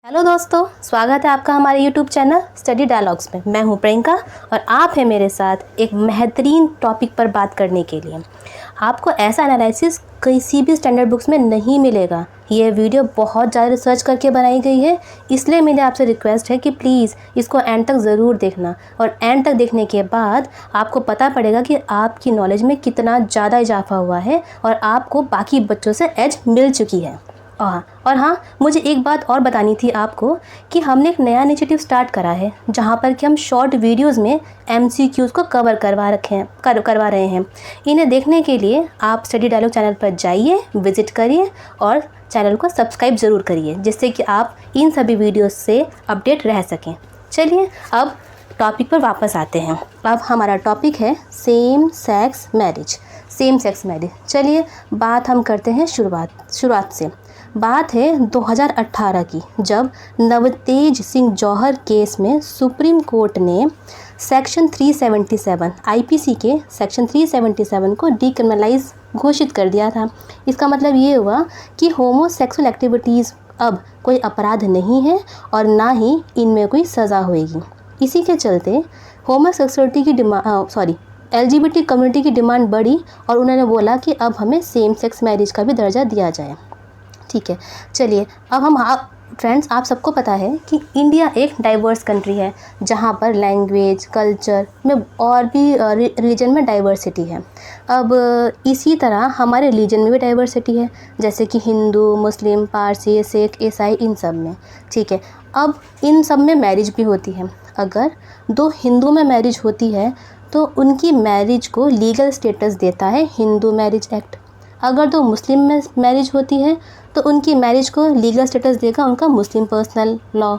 Hello दोस्तों, स्वागत है आपका हमारे यूट्यूब चैनल स्टडी डायलॉग्स में। मैं हूं प्रियंका और आप हैं मेरे साथ एक बेहतरीन टॉपिक पर बात करने के लिए। आपको ऐसा एनालिसिस किसी भी स्टैंडर्ड बुक्स में नहीं मिलेगा। ये वीडियो बहुत ज़्यादा रिसर्च करके बनाई गई है, इसलिए मेरे आपसे रिक्वेस्ट है कि प्लीज़ इसको एंड तक ज़रूर देखना। और एंड तक देखने के बाद आपको पता पड़ेगा कि आपकी नॉलेज में कितना ज़्यादा इजाफा हुआ है और आपको बाकी बच्चों से एज मिल चुकी है। और हाँ, मुझे एक बात और बतानी थी आपको कि हमने एक नया इनिशिएटिव स्टार्ट करा है जहाँ पर कि हम शॉर्ट वीडियोस में MCQs को कवर करवा रहे हैं। इन्हें देखने के लिए आप स्टडी डायलॉग चैनल पर जाइए, विज़िट करिए और चैनल को सब्सक्राइब ज़रूर करिए, जिससे कि आप इन सभी वीडियोस से अपडेट रह सकें। चलिए अब टॉपिक पर वापस आते हैं। अब हमारा टॉपिक है सेम सेक्स मैरिज। चलिए बात हम करते हैं शुरुआत से। बात है 2018 की, जब नवतेज सिंह जौहर केस में सुप्रीम कोर्ट ने सेक्शन 377 IPC के सेक्शन 377 को डीक्रिमिनलाइज घोषित कर दिया था। इसका मतलब ये हुआ कि होमोसेक्सुअल एक्टिविटीज़ अब कोई अपराध नहीं है और ना ही इनमें कोई सज़ा होएगी। इसी के चलते होमोसेक्सुअलिटी की LGBT कम्युनिटी की डिमांड बढ़ी और उन्होंने बोला कि अब हमें सेम सेक्स मैरिज का भी दर्जा दिया जाए। ठीक है, चलिए अब फ्रेंड्स, आप सबको पता है कि इंडिया एक डाइवर्स कंट्री है जहाँ पर लैंग्वेज, कल्चर में और भी रिलीजन में डाइवर्सिटी है। अब इसी तरह हमारे रिलीजन में भी डाइवर्सिटी है, जैसे कि हिंदू, मुस्लिम, पारसी, सिख, ईसाई, इन सब में। ठीक है, अब इन सब में मैरिज भी होती है। अगर दो हिंदू में मैरिज होती है तो उनकी मैरिज को लीगल स्टेटस देता है हिंदू मैरिज एक्ट। अगर दो मुस्लिम में मैरिज होती है तो उनकी मैरिज को लीगल स्टेटस देगा उनका मुस्लिम पर्सनल लॉ।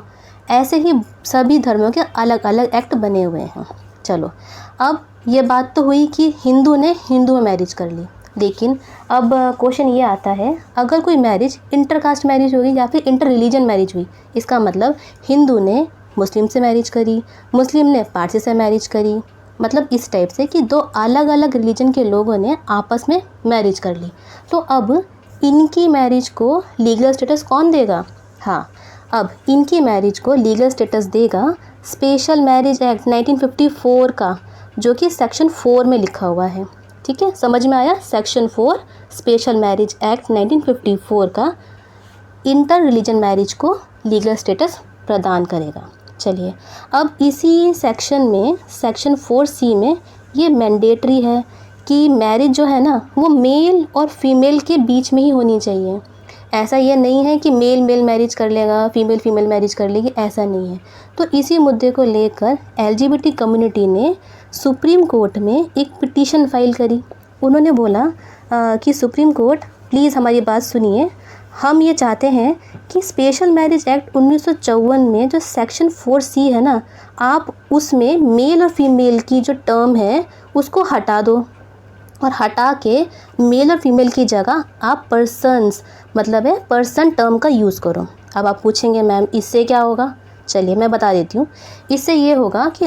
ऐसे ही सभी धर्मों के अलग अलग एक्ट बने हुए हैं। चलो, अब ये बात तो हुई कि हिंदू ने हिंदू में मैरिज कर ली, लेकिन अब क्वेश्चन ये आता है, अगर कोई मैरिज इंटरकास्ट मैरिज होगी या फिर इंटर रिलीजन मैरिज हुई, इसका मतलब हिंदू ने मुस्लिम से मैरिज करी, मुस्लिम ने पारसी से मैरिज करी, मतलब इस टाइप से कि दो अलग अलग रिलीजन के लोगों ने आपस में मैरिज कर ली, तो अब इनकी मैरिज को लीगल स्टेटस कौन देगा? हाँ, अब इनकी मैरिज को लीगल स्टेटस देगा स्पेशल मैरिज एक्ट 1954 का, जो कि सेक्शन 4 में लिखा हुआ है। ठीक है, समझ में आया? सेक्शन 4 स्पेशल मैरिज एक्ट 1954 का इंटर रिलीजन मैरिज को लीगल स्टेटस प्रदान करेगा। चलिए, अब इसी सेक्शन में सेक्शन 4C में ये मैंडेटरी है कि मैरिज जो है ना वो मेल और फीमेल के बीच में ही होनी चाहिए। ऐसा ये नहीं है कि मेल मैरिज कर लेगा, फीमेल मैरिज कर लेगी, ऐसा नहीं है। तो इसी मुद्दे को लेकर LGBT कम्युनिटी ने सुप्रीम कोर्ट में एक पिटीशन फाइल करी। उन्होंने बोला कि सुप्रीम कोर्ट प्लीज़ हमारी बात सुनिए, हम ये चाहते हैं कि स्पेशल मैरिज एक्ट 1954 में जो सेक्शन 4C है ना, आप उसमें मेल और फीमेल की जो टर्म है उसको हटा दो और हटा के मेल और फीमेल की जगह आप पर्सन्स मतलब है पर्सन टर्म का यूज़ करो। अब आप पूछेंगे मैम इससे क्या होगा? चलिए मैं बता देती हूँ। इससे ये होगा कि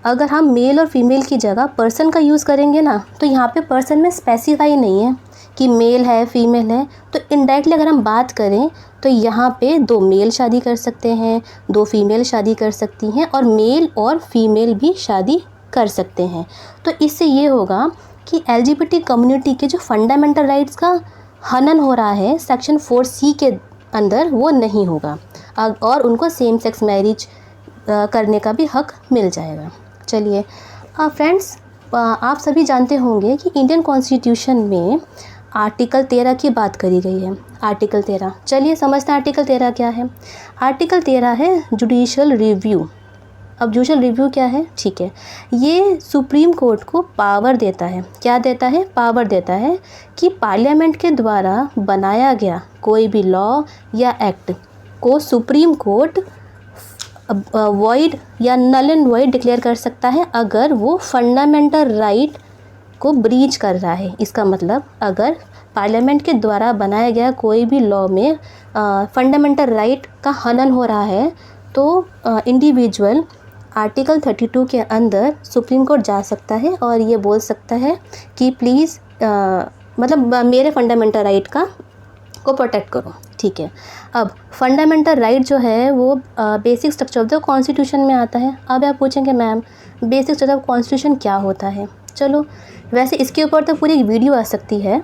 अगर हम मेल और फीमेल की जगह पर्सन का यूज़ करेंगे ना, तो यहाँ पे पर्सन में स्पेसिफाई नहीं है कि मेल है फीमेल है, तो इनडायरेक्टली अगर हम बात करें तो यहाँ पे दो मेल शादी कर सकते हैं, दो फीमेल शादी कर सकती हैं और मेल और फीमेल भी शादी कर सकते हैं। तो इससे ये होगा कि LGBT कम्युनिटी के जो फंडामेंटल राइट्स का हनन हो रहा है सेक्शन 4C के अंदर, वो नहीं होगा और उनको सेम सेक्स मैरिज करने का भी हक मिल जाएगा। चलिए फ्रेंड्स, आप सभी जानते होंगे कि इंडियन कॉन्स्टिट्यूशन में आर्टिकल 13 की बात करी गई है। आर्टिकल 13, चलिए समझते हैं आर्टिकल 13 क्या है। आर्टिकल 13 है जुडिशियल रिव्यू। अब जुडिशियल रिव्यू क्या है? ठीक है, ये सुप्रीम कोर्ट को पावर देता है। क्या देता है? पावर देता है कि पार्लियामेंट के द्वारा बनाया गया कोई भी लॉ या एक्ट को सुप्रीम कोर्ट वॉइड या नल एंड वॉइड डिक्लेयर कर सकता है अगर वो फंडामेंटल राइट को ब्रीच कर रहा है। इसका मतलब अगर पार्लियामेंट के द्वारा बनाया गया कोई भी लॉ में फंडामेंटल राइट का हनन हो रहा है, तो इंडिविजुअल आर्टिकल 32 के अंदर सुप्रीम कोर्ट जा सकता है और ये बोल सकता है कि प्लीज़ मतलब मेरे फंडामेंटल राइट को प्रोटेक्ट करो। ठीक है। अब फंडामेंटल राइट जो है वो basic structure of the constitution में आता है। अब आप पूछेंगे ma'am basic structure of constitution क्या होता है। चलो वैसे इसके ऊपर तो पूरी एक वीडियो आ सकती है,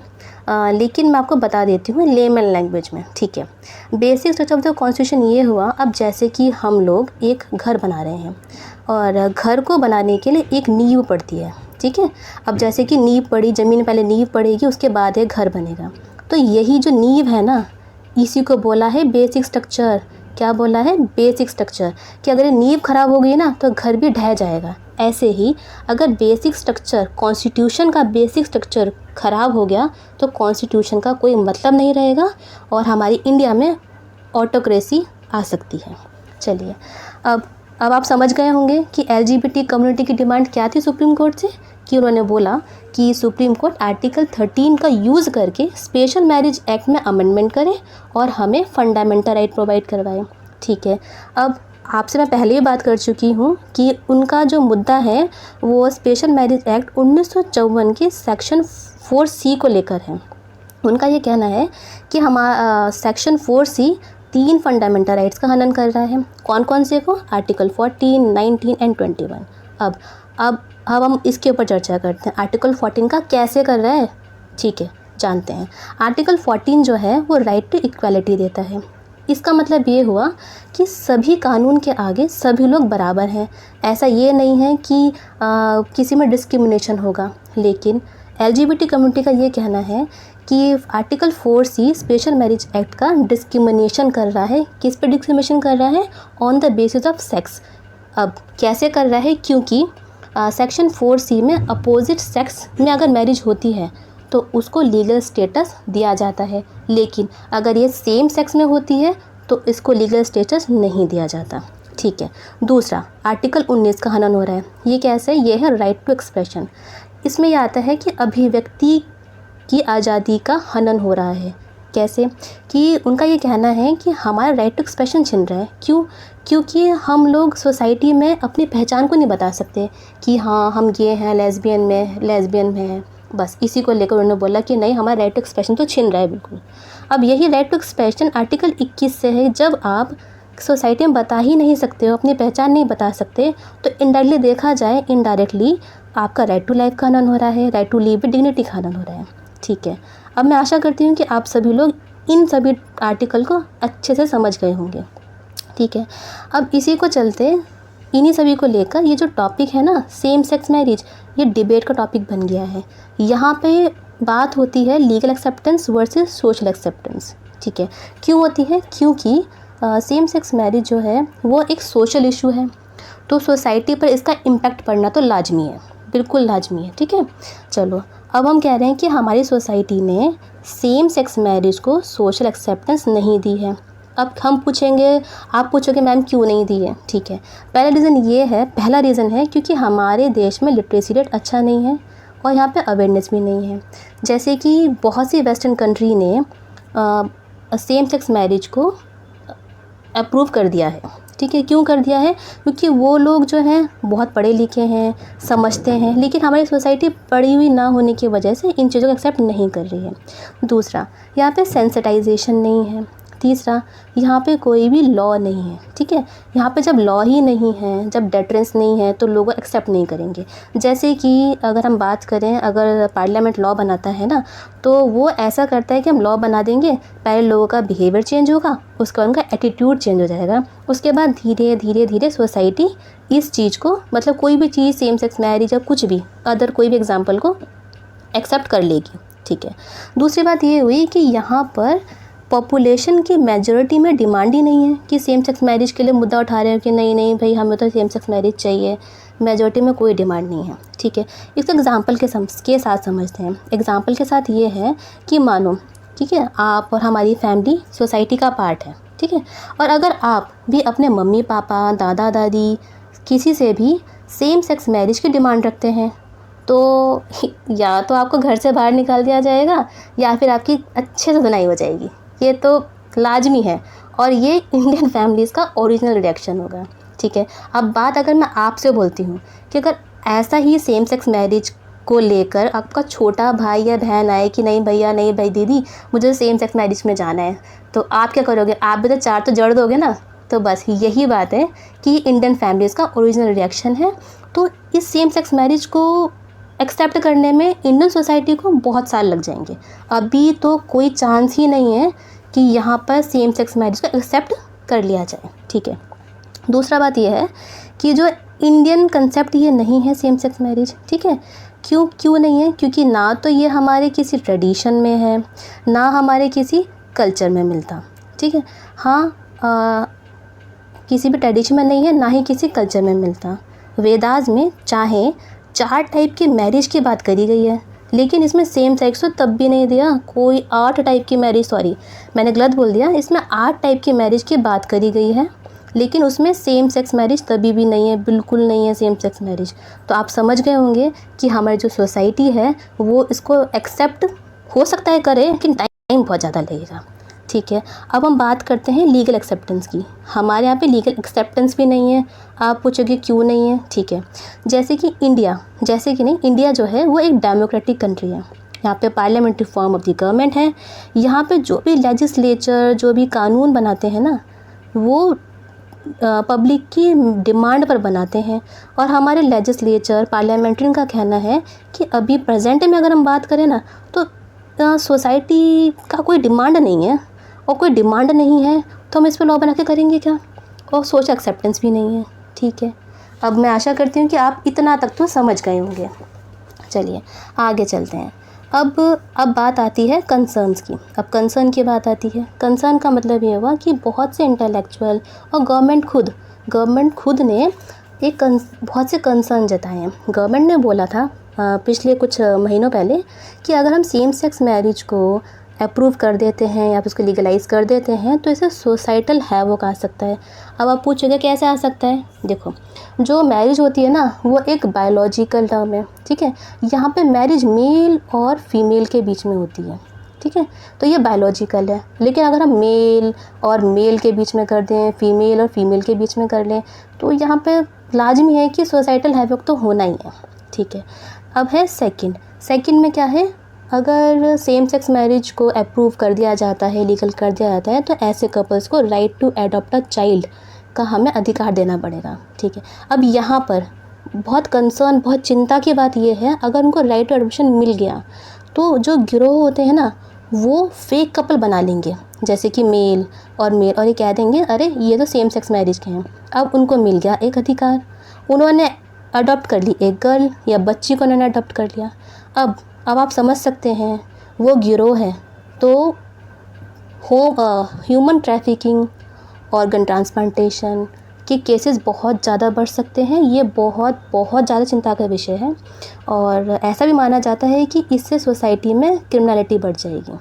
लेकिन मैं आपको बता देती हूँ लेमन लैंग्वेज में, ठीक है। Basic structure of the constitution ये हुआ, अब जैसे कि हम लोग एक घर बना रहे हैं और घर को बनाने के लिए एक नींव पड़ती है, ठीक है। अब जैसे कि नींव पड़ी, ज़मीन पहले नींव पड़ेगी, उसके बाद एक घर बनेगा। तो यही जो नींव है ना, इसी को बोला है बेसिक स्ट्रक्चर। क्या बोला है? Basic structure. कि अगर ये नींव खराब हो गई ना तो घर भी ढह जाएगा। ऐसे ही अगर बेसिक स्ट्रक्चर, कॉन्स्टिट्यूशन का बेसिक स्ट्रक्चर खराब हो गया तो कॉन्स्टिट्यूशन का कोई मतलब नहीं रहेगा और हमारी इंडिया में ऑटोक्रेसी आ सकती है। चलिए अब आप समझ गए होंगे कि LGBT कम्युनिटी की डिमांड क्या थी सुप्रीम कोर्ट से, कि उन्होंने बोला कि सुप्रीम कोर्ट आर्टिकल 13 का यूज़ करके स्पेशल मैरिज एक्ट में अमेंडमेंट करे और हमें फंडामेंटल राइट प्रोवाइड करवाए, ठीक है। अब आपसे मैं पहले ही बात कर चुकी हूँ कि उनका जो मुद्दा है वो स्पेशल मैरिज एक्ट 1954 के सेक्शन 4C को लेकर है। उनका ये कहना है कि हमारा सेक्शन 4C 3 फंडामेंटल राइट्स का हनन कर रहा है। कौन कौन से को? Article 14, 19 and 21। अब हम इसके ऊपर चर्चा करते हैं। आर्टिकल 14 का कैसे कर रहा है, ठीक है, जानते हैं। आर्टिकल 14 जो है वो राइट टू इक्वालिटी देता है। इसका मतलब ये हुआ कि सभी कानून के आगे सभी लोग बराबर हैं। ऐसा ये नहीं है कि किसी में डिस्क्रिमिनेशन होगा, लेकिन LGBT कम्युनिटी का ये कहना है कि article 4C special marriage act का डिस्क्रिमिनेशन कर रहा है। किस पे डिस्क्रिमिनेशन कर रहा है? On the basis of sex. अब कैसे कर रहा है? क्योंकि सेक्शन 4C में अपोजिट सेक्स में अगर मैरिज होती है तो उसको लीगल स्टेटस दिया जाता है, लेकिन अगर ये सेम सेक्स में होती है तो इसको लीगल स्टेटस नहीं दिया जाता, ठीक है। दूसरा आर्टिकल 19 का हनन हो रहा है। ये कैसे? ये है राइट टू एक्सप्रेशन। इसमें यह आता है कि अभिव्यक्ति की आज़ादी का हनन हो रहा है। कैसे? कि उनका ये कहना है कि हमारा राइट टू एक्सप्रेशन छिन रहा है। क्यों? क्योंकि हम लोग सोसाइटी में अपनी पहचान को नहीं बता सकते कि हाँ हम ये हैं, लेस्बियन में हैं, बस इसी को लेकर उन्होंने बोला कि नहीं, हमारा राइट टू एक्सप्रेशन तो छिन रहा है बिल्कुल। अब यही राइट टू एक्सप्रेशन आर्टिकल 21 से है। जब आप सोसाइटी में बता ही नहीं सकते हो, अपनी पहचान नहीं बता सकते, तो इनडायरेक्टली देखा जाए, इनडायरेक्टली आपका राइट टू लाइफ का हनन हो रहा है, right to live with dignity का हनन हो रहा है, ठीक है। अब मैं आशा करती हूँ कि आप सभी लोग इन सभी आर्टिकल को अच्छे से समझ गए होंगे, ठीक है। अब इसी को चलते इन्हीं सभी को लेकर ये जो टॉपिक है ना, सेम सेक्स मैरिज, ये डिबेट का टॉपिक बन गया है। यहाँ पे बात होती है legal acceptance versus social acceptance, ठीक है। क्यों होती है? क्योंकि सेम सेक्स मैरिज जो है वो एक सोशल इशू है, तो सोसाइटी पर इसका इम्पैक्ट पड़ना तो लाजमी है, बिल्कुल लाजमी है, ठीक है। चलो अब हम कह रहे हैं कि हमारी सोसाइटी ने सेम सेक्स मैरिज को सोशल एक्सेप्टेंस नहीं दी है। अब हम पूछेंगे, आप पूछोगे मैम क्यों नहीं दी है, ठीक है। पहला रीज़न है क्योंकि हमारे देश में लिटरेसी रेट अच्छा नहीं है और यहाँ पे अवेयरनेस भी नहीं है। जैसे कि बहुत सी वेस्टर्न कंट्री ने सेम सेक्स मैरिज को अप्रूव कर दिया है, ठीक है। क्यों कर दिया है? क्योंकि वो लोग जो हैं बहुत पढ़े लिखे हैं, समझते हैं, लेकिन हमारी सोसाइटी पढ़ी हुई ना होने की वजह से इन चीज़ों को एक्सेप्ट नहीं कर रही है। दूसरा, यहाँ पे सेंसिटाइजेशन नहीं है। तीसरा, यहाँ पे कोई भी लॉ नहीं है, ठीक है। यहाँ पे जब लॉ ही नहीं है, जब डेटरेंस नहीं है, तो लोग एक्सेप्ट नहीं करेंगे। जैसे कि अगर हम बात करें, अगर पार्लियामेंट लॉ बनाता है ना, तो वो ऐसा करता है कि हम लॉ बना देंगे, पहले लोगों का बिहेवियर चेंज होगा, उसके बाद उनका एटीट्यूड चेंज हो जाएगा, उसके बाद धीरे धीरे धीरे सोसाइटी इस चीज़ को, मतलब कोई भी चीज़, सेम सेक्स मैरिज या कुछ भी अदर कोई भी एग्जाम्पल को एक्सेप्ट कर लेगी, ठीक है। दूसरी बात ये हुई कि यहाँ पर पॉपुलेशन की मेजॉरिटी में डिमांड ही नहीं है कि सेम सेक्स मैरिज के लिए मुद्दा उठा रहे हो कि नहीं नहीं भाई हमें तो सेम सेक्स मैरिज चाहिए। मेजॉरिटी में कोई डिमांड नहीं है, ठीक है। इसको एग्जांपल के साथ समझते हैं। एग्जांपल के साथ ये है कि मानो, ठीक है, आप और हमारी फैमिली सोसाइटी का पार्ट है, ठीक है। और अगर आप भी अपने मम्मी पापा, दादा दादी, किसी से भी सेम सेक्स मैरिज की डिमांड रखते हैं, तो या तो आपको घर से बाहर निकाल दिया जाएगा या फिर आपकी अच्छे से सुनाई हो जाएगी। ये तो लाजमी है और ये इंडियन फैमिलीज़ का ओरिजिनल रिएक्शन होगा, ठीक है। अब बात अगर मैं आपसे बोलती हूँ कि अगर ऐसा ही सेम सेक्स मैरिज को लेकर आपका छोटा भाई या बहन आए कि नहीं भैया, नहीं भाई दीदी, मुझे सेम सेक्स मैरिज में जाना है, तो आप क्या करोगे? आप भी तो 4 तो जड़ दोगे ना। तो बस यही बात है कि इंडियन फैमिलीज़ का ओरिजिनल रिएक्शन है। तो इस सेम सेक्स मैरिज को एक्सेप्ट करने में इंडियन सोसाइटी को बहुत साल लग जाएंगे। अभी तो कोई चांस ही नहीं है कि यहाँ पर सेम सेक्स मैरिज को एक्सेप्ट कर लिया जाए, ठीक है। दूसरा बात यह है कि जो इंडियन कंसेप्ट ये नहीं है सेम सेक्स मैरिज, ठीक है। क्यों नहीं है? क्योंकि ना तो ये हमारे किसी ट्रेडिशन में है, ना हमारे किसी कल्चर में मिलता, ठीक है। हाँ, किसी भी ट्रेडिशन में नहीं है, ना ही किसी कल्चर में मिलता। वेदास में चाहे 4 टाइप की मैरिज की बात करी गई है, लेकिन इसमें सेम सेक्स तो तब भी नहीं दिया। कोई 8 टाइप की मैरिज, सॉरी मैंने गलत बोल दिया, इसमें 8 टाइप की मैरिज की बात करी गई है, लेकिन उसमें सेम सेक्स मैरिज तभी भी नहीं है, बिल्कुल नहीं है सेम सेक्स मैरिज। तो आप समझ गए होंगे कि हमारी जो सोसाइटी है वो इसको एक्सेप्ट हो सकता है करे, लेकिन टाइम बहुत ज़्यादा लगेगा, ठीक है। अब हम बात करते हैं लीगल एक्सेप्टेंस की। हमारे यहाँ पे लीगल एक्सेप्टेंस भी नहीं है। आप पूछोगे क्यों नहीं है, ठीक है। जैसे कि इंडिया जो है वो एक डेमोक्रेटिक कंट्री है। यहाँ पे parliamentary form of the government है। यहाँ पे जो भी लेजिस्लेचर, जो भी कानून बनाते हैं ना, वो पब्लिक की डिमांड पर बनाते हैं। और हमारे लेजिस्लेचर, पार्लियामेंट्रियन का कहना है कि अभी प्रेजेंट में अगर हम बात करें ना, तो सोसाइटी का कोई डिमांड नहीं है, और कोई डिमांड नहीं है तो हम इस पर लॉ बना के करेंगे क्या? और सोशल एक्सेप्टेंस भी नहीं है, ठीक है। अब मैं आशा करती हूँ कि आप इतना तक तो समझ गए होंगे। चलिए आगे चलते हैं। अब बात आती है कंसर्न्स की। अब कंसर्न की बात आती है। कंसर्न का मतलब ये हुआ कि बहुत से इंटेलेक्चुअल और गवर्नमेंट खुद ने बहुत से कंसर्न जताए हैं। गवर्नमेंट ने बोला था पिछले कुछ महीनों पहले कि अगर हम सेम सेक्स मैरिज को अप्रूव कर देते हैं या फिर उसको लीगलाइज़ कर देते हैं तो इसे सोसाइटल हैवॉक आ सकता है। अब आप पूछोगे कैसे आ सकता है? देखो, जो मैरिज होती है ना वो एक बायोलॉजिकल टर्म है, ठीक है। यहाँ पे मैरिज मेल और फीमेल के बीच में होती है, ठीक है। तो ये बायोलॉजिकल है। लेकिन अगर हम मेल और मेल के बीच में कर दें, फीमेल और फीमेल के बीच में कर लें, तो यहाँ पे लाजमी है कि सोसाइटल हैवॉक तो होना ही है, ठीक है। अब है सेकंड में क्या है? अगर सेम सेक्स मैरिज को अप्रूव कर दिया जाता है, लीगल कर दिया जाता है, तो ऐसे कपल्स को right to adopt a child का हमें अधिकार देना पड़ेगा, ठीक है। अब यहाँ पर बहुत कंसर्न, बहुत चिंता की बात यह है, अगर उनको राइट टू एडॉप्शन मिल गया तो जो गिरोह होते हैं ना वो फेक कपल बना लेंगे, जैसे कि मेल, और ये कह देंगे अरे ये तो सेम सेक्स मैरिज के हैं। अब उनको मिल गया एक अधिकार, उन्होंने अडॉप्ट कर ली एक गर्ल या बच्ची को उन्होंने अडॉप्ट कर लिया। अब आप समझ सकते हैं वो गिरोह है। तो ह्यूमन ट्रैफिकिंग, ऑर्गन ट्रांसप्लांटेशन के केसेस बहुत ज़्यादा बढ़ सकते हैं। ये बहुत ज़्यादा चिंता का विषय है, और ऐसा भी माना जाता है कि इससे सोसाइटी में क्रिमिनलिटी बढ़ जाएगी,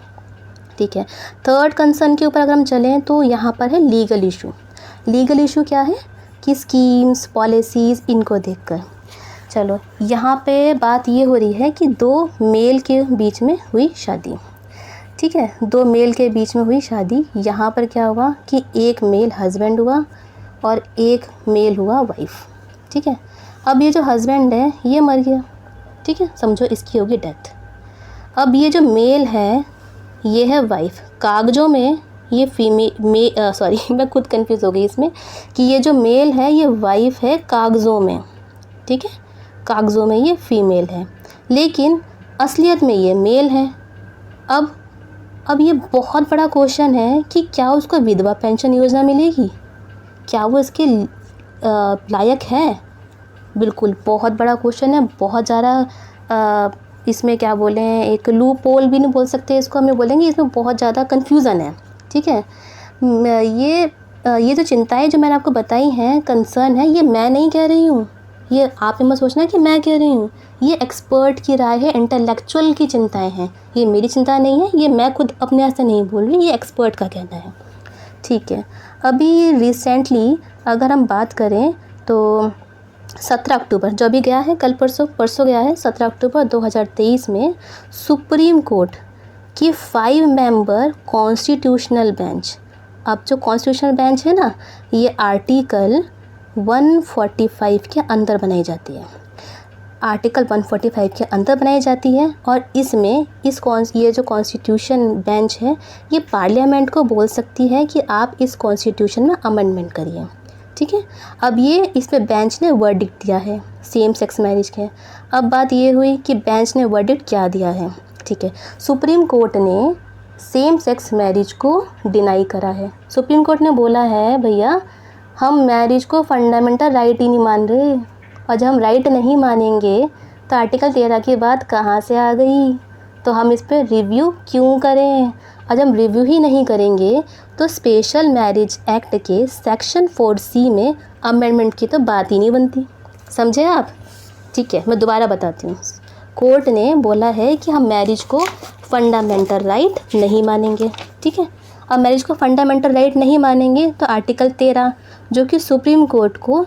ठीक है। थर्ड कंसर्न के ऊपर अगर हम चलें तो यहाँ पर है लीगल इशू क्या है कि स्कीम्स, पॉलिसीज़, इनको देखकर चलो यहाँ पे बात ये हो रही है कि 2 मेल के बीच में हुई शादी, ठीक है। 2 मेल के बीच में हुई शादी। यहाँ पर क्या हुआ कि एक मेल हस्बैंड हुआ और एक मेल हुआ वाइफ, ठीक है। अब ये जो हस्बैंड है ये मर गया, ठीक है, समझो इसकी होगी डेथ। अब ये जो मेल है ये है वाइफ। कागजों में ये मैं खुद कंफ्यूज हो गई इसमें कि ये जो मेल है ये वाइफ है कागज़ों में, ठीक है, कागज़ों में ये फीमेल है, लेकिन असलियत में ये मेल है। अब ये बहुत बड़ा क्वेश्चन है कि क्या उसको विधवा पेंशन योजना मिलेगी? क्या वो इसके लायक है? बिल्कुल बहुत बड़ा क्वेश्चन है, बहुत ज़्यादा इसमें क्या बोलें, एक लूप होल भी नहीं बोल सकते इसको, हमें बोलेंगे इसमें बहुत ज़्यादा कन्फ्यूज़न है, ठीक है। ये जो चिंताएं जो मैंने आपको बताई हैं, कंसर्न है, ये मैं नहीं कह रही हूँ, ये आप मत सोचना कि मैं कह रही हूँ, ये एक्सपर्ट की राय है, इंटेलेक्चुअल की चिंताएं हैं, ये मेरी चिंता नहीं है, ये मैं खुद अपने आप से नहीं बोल रही, ये एक्सपर्ट का कहना है, ठीक है। अभी रिसेंटली अगर हम बात करें तो 17 अक्टूबर जो अभी गया है, कल परसों गया है, 17 अक्टूबर 2023 में सुप्रीम कोर्ट की 5 मेंबर कॉन्स्टिट्यूशनल बेंच, अब जो कॉन्स्टिट्यूशनल बेंच है ना ये आर्टिकल 145 के अंदर बनाई जाती है। आर्टिकल 145 के अंदर बनाई जाती है और इसमें ये जो कॉन्स्टिट्यूशन बेंच है ये पार्लियामेंट को बोल सकती है कि आप इस कॉन्स्टिट्यूशन में अमेंडमेंट करिए, ठीक है। अब ये इस पे बेंच ने वर्डिक्ट दिया है सेम सेक्स मैरिज के। अब बात ये हुई कि बेंच ने वर्डिक्ट क्या दिया है, ठीक है। सुप्रीम कोर्ट ने सेम सेक्स मैरिज को डिनाई करा है। सुप्रीम कोर्ट ने बोला है भैया हम मैरिज को फंडामेंटल राइट ही नहीं मान रहे, और जब हम राइट नहीं मानेंगे तो आर्टिकल 13 की बात कहाँ से आ गई, तो हम इस पर रिव्यू क्यों करें। और जब हम रिव्यू ही नहीं करेंगे तो स्पेशल मैरिज एक्ट के सेक्शन 4C में अमेंडमेंट की तो बात ही नहीं बनती, समझे आप, ठीक है। मैं दोबारा बताती हूँ। कोर्ट ने बोला है कि हम मैरिज को फंडामेंटल राइट नहीं मानेंगे, ठीक है। अब मैरिज को फंडामेंटल राइट नहीं मानेंगे तो आर्टिकल 13 जो कि सुप्रीम कोर्ट को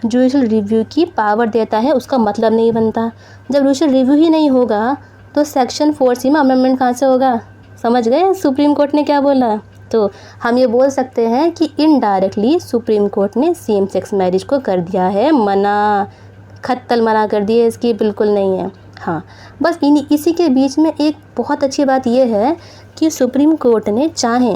जुडिशल रिव्यू की पावर देता है उसका मतलब नहीं बनता। जब जुडिशल रिव्यू ही नहीं होगा तो सेक्शन 4C में अमेंडमेंट कहाँ से होगा, समझ गए सुप्रीम कोर्ट ने क्या बोला। तो हम ये बोल सकते हैं कि इनडायरेक्टली सुप्रीम कोर्ट ने सेम सेक्स मैरिज को कर दिया है मना, खत्तल मना कर दिए, इसकी बिल्कुल नहीं है। हाँ, बस इसी के बीच में एक बहुत अच्छी बात यह है कि सुप्रीम कोर्ट ने चाहे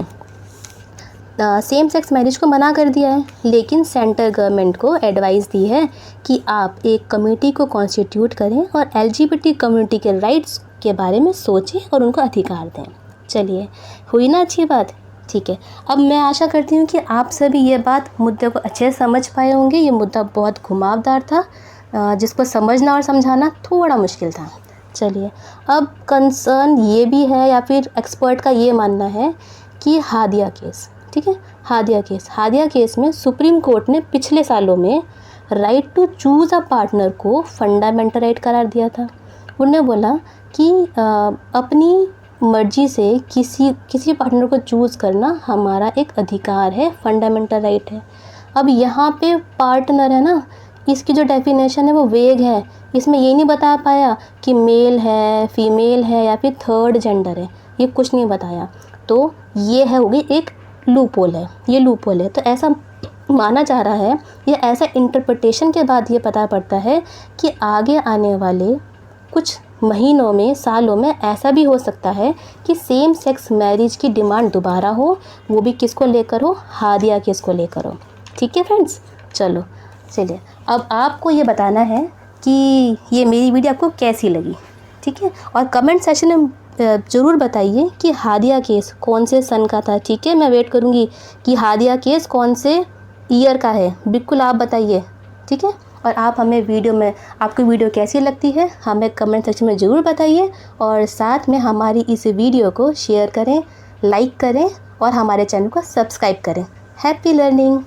सेम सेक्स मैरिज को मना कर दिया है, लेकिन सेंट्रल गवर्नमेंट को एडवाइस दी है कि आप एक कमेटी को कॉन्स्टिट्यूट करें और LGBT कम्युनिटी के राइट्स के बारे में सोचें और उनको अधिकार दें। चलिए, हुई ना अच्छी बात, ठीक है। अब मैं आशा करती हूँ कि आप सभी ये बात मुद्दे को अच्छे से समझ पाए होंगे। ये मुद्दा बहुत घुमावदार था, जिसको समझना और समझाना थोड़ा मुश्किल था। चलिए, अब कंसर्न ये भी है या फिर एक्सपर्ट का ये मानना है कि हादिया केस, ठीक है, हादिया केस में सुप्रीम कोर्ट ने पिछले सालों में right to choose a partner को फंडामेंटल राइट करार दिया था। उन्होंने बोला कि अपनी मर्जी से किसी पार्टनर को चूज़ करना हमारा एक अधिकार है, फंडामेंटल राइट है। अब यहाँ पे पार्टनर है ना, इसकी जो डेफिनेशन है वो वेग है, इसमें ये नहीं बता पाया कि मेल है, फीमेल है या फिर थर्ड जेंडर है, ये कुछ नहीं बताया। तो ये है होगी एक लूपहोल है, ये लूपहोल है। तो ऐसा माना जा रहा है, या ऐसा इंटरप्रिटेशन के बाद ये पता पड़ता है कि आगे आने वाले कुछ महीनों में, सालों में ऐसा भी हो सकता है कि सेम सेक्स मैरिज की डिमांड दोबारा हो, वो भी किसको लेकर हो, हादिया केस को लेकर हो, ठीक है फ्रेंड्स। चलिए, अब आपको ये बताना है कि ये मेरी वीडियो आपको कैसी लगी, ठीक है। और कमेंट सेक्शन में ज़रूर बताइए कि हादिया केस कौन से सन का था, ठीक है। मैं वेट करूँगी कि हादिया केस कौन से ईयर का है, बिल्कुल आप बताइए, ठीक है। और आप हमें आपको वीडियो कैसी लगती है हमें कमेंट सेक्शन में ज़रूर बताइए, और साथ में हमारी इस वीडियो को शेयर करें, लाइक करें और हमारे चैनल को सब्सक्राइब करें। Happy learning.